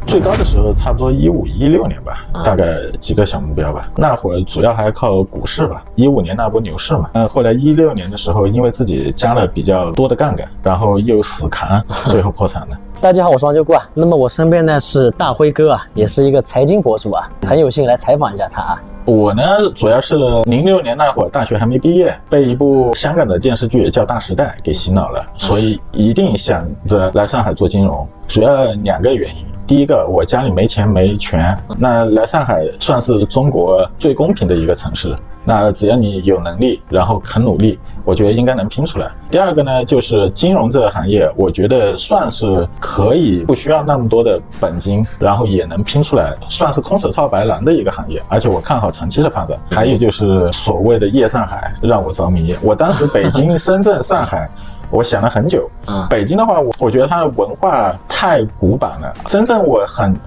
最高的时候差不多15、16年吧，大概几个小目标吧。那会儿主要还靠股市吧，15年那波牛市嘛。后来16年的时候，因为自己加了比较多的杠杆，然后又死扛，最后破产了。大家好，我是王九顾啊。那么我身边呢是大辉哥啊，也是一个财经博主啊，很有幸来采访一下他啊。我呢，主要是06年那会儿大学还没毕业，被一部香港的电视剧叫《大时代》给洗脑了，所以一定想着来上海做金融。主要2个原因。第一个，我家里没钱没权，那来上海算是中国最公平的一个城市。那只要你有能力，然后肯努力，我觉得应该能拼出来。第二个呢，就是金融这个行业，我觉得算是可以不需要那么多的本金，然后也能拼出来，算是空手套白狼的一个行业，而且我看好长期的发展。还有就是所谓的夜上海让我着迷，我当时北京、深圳、上海。我想了很久，北京的话，我觉得它的文化太古板了。深圳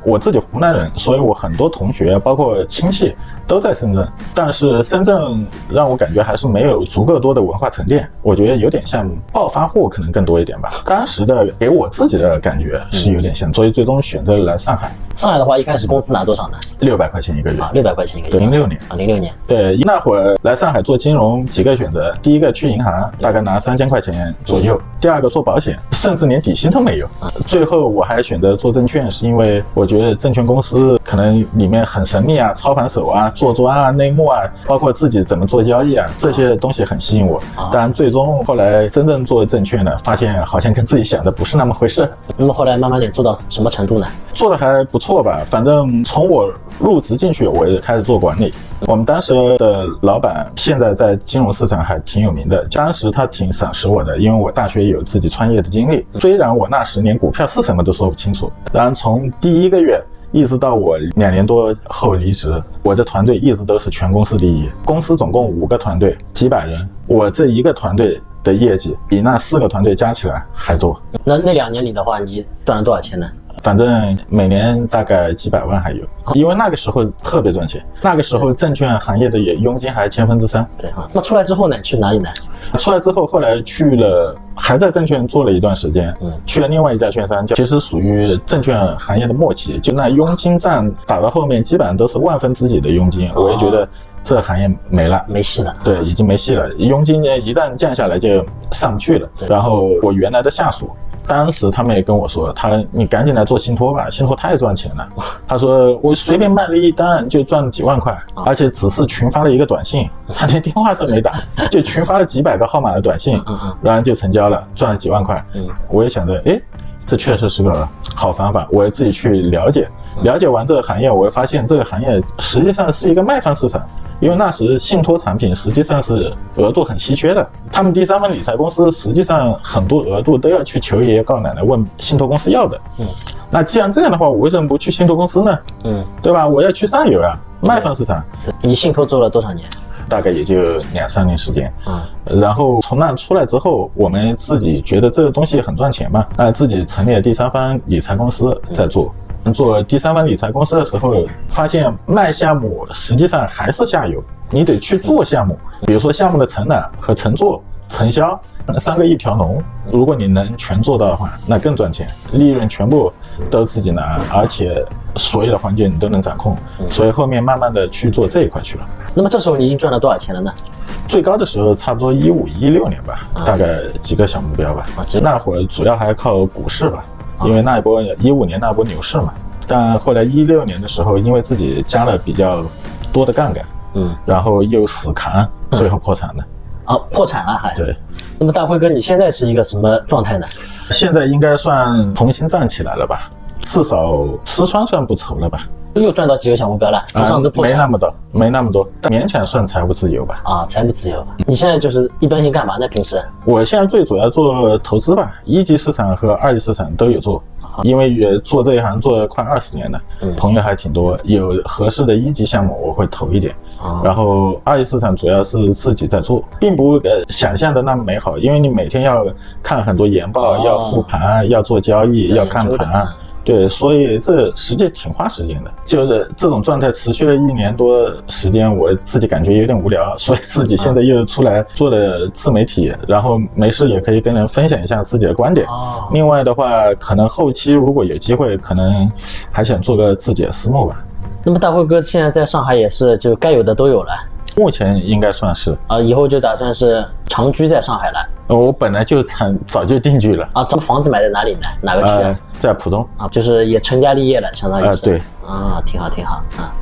我自己湖南人，所以我很多同学包括亲戚都在深圳，但是深圳让我感觉还是没有足够多的文化沉淀，我觉得有点像暴发户可能更多一点吧。当时的给我自己的感觉是有点像，所以最终选择来上海。上海的话，一开始工资拿多少呢？600块钱一个月啊，600块钱一个月。06年啊，06年。对，那会儿来上海做金融几个选择，第一个去银行，大概拿3000块钱左右；第二个做保险，甚至连底薪都没有。最后我还选择做证券，是因为我觉得证券公司可能里面很神秘啊，操盘手啊，做庄啊，内幕啊，包括自己怎么做交易啊，这些东西很吸引我。当然，最终后来真正做证券呢，发现好像跟自己想的不是那么回事。那么后来慢慢点做到什么程度呢？做的还不错吧，反正从我入职进去，我也开始做管理。我们当时的老板现在在金融市场还挺有名的，当时他挺赏识我的，因为我大学有自己创业的经历。虽然我那时连股票是什么都说不清楚，当然从第1个月一直到我2年多后离职，我的团队一直都是全公司第一。公司总共5个团队，几百人，我这1个团队的业绩比那4个团队加起来还多。那2年里的话，你赚了多少钱呢？反正每年大概几百万还有，因为那个时候特别赚钱，那个时候证券行业的佣金还3%。对啊，那出来之后呢？去哪里呢？出来之后，后来去了，还在证券做了一段时间，去了另外一家券商，其实属于证券行业的末期，就那佣金战打到后面，基本上都是万分之几的佣金，我也觉得这个行业没了，没戏了。对，已经没戏了，佣金呢一旦降下来就上不去了。然后我原来的下属。当时他们也跟我说，你赶紧来做信托吧，信托太赚钱了。他说我随便卖了一单就赚了几万块，而且只是群发了一个短信，他连电话都没打，就群发了几百个号码的短信，然后就成交了，赚了几万块。我也想着，这确实是个好方法，我也自己去了解完这个行业，我会发现这个行业实际上是一个卖方市场。因为那时信托产品实际上是额度很稀缺的，他们第三方理财公司实际上很多额度都要去求爷爷告奶奶问信托公司要的。那既然这样的话，我为什么不去信托公司呢？对吧？我要去上游啊，卖方市场。你信托做了多少年？大概也就2-3年时间。然后从那出来之后，我们自己觉得这个东西很赚钱嘛，那自己成立了第三方理财公司在做。做第三方理财公司的时候，发现卖项目实际上还是下游，你得去做项目，比如说项目的承揽和承做、承销，3个一条龙。如果你能全做到的话，那更赚钱，利润全部都自己拿，而且所有的环节你都能掌控。所以后面慢慢的去做这一块去了。那么这时候你已经赚了多少钱了呢？最高的时候差不多15、16年吧，大概几个小目标吧。那会儿主要还靠股市吧。因为那一波15年那波牛市嘛，但后来16年的时候，因为自己加了比较多的杠杆，然后又死扛，最后破产了。破产了还？对。那么大辉哥，你现在是一个什么状态呢？现在应该算重新站起来了吧，至少吃穿算不愁了吧。又赚到几个小目标了？从上次破产没那么多，但勉强算财务自由吧。财务自由。你现在就是一般性干嘛呢？平时？我现在最主要做投资吧，1级市场和2级市场都有做，因为也做这一行做了快20年了，朋友还挺多，有合适的1级项目我会投一点，然后2级市场主要是自己在做，并不想象的那么美好，因为你每天要看很多研报，要复盘，要做交易，要看盘。对，所以这实际挺花时间的，就是这种状态持续了1年多时间，我自己感觉有点无聊，所以自己现在又出来做了自媒体，然后没事也可以跟人分享一下自己的观点。另外的话，可能后期如果有机会，可能还想做个自己的私募吧。那么大辉哥现在在上海也是就该有的都有了，目前应该算是以后就打算是长居在上海了。我本来就早就定居了这房子买在哪里呢？哪个区啊？在浦东就是也成家立业了，相当于是。对。挺好挺好啊。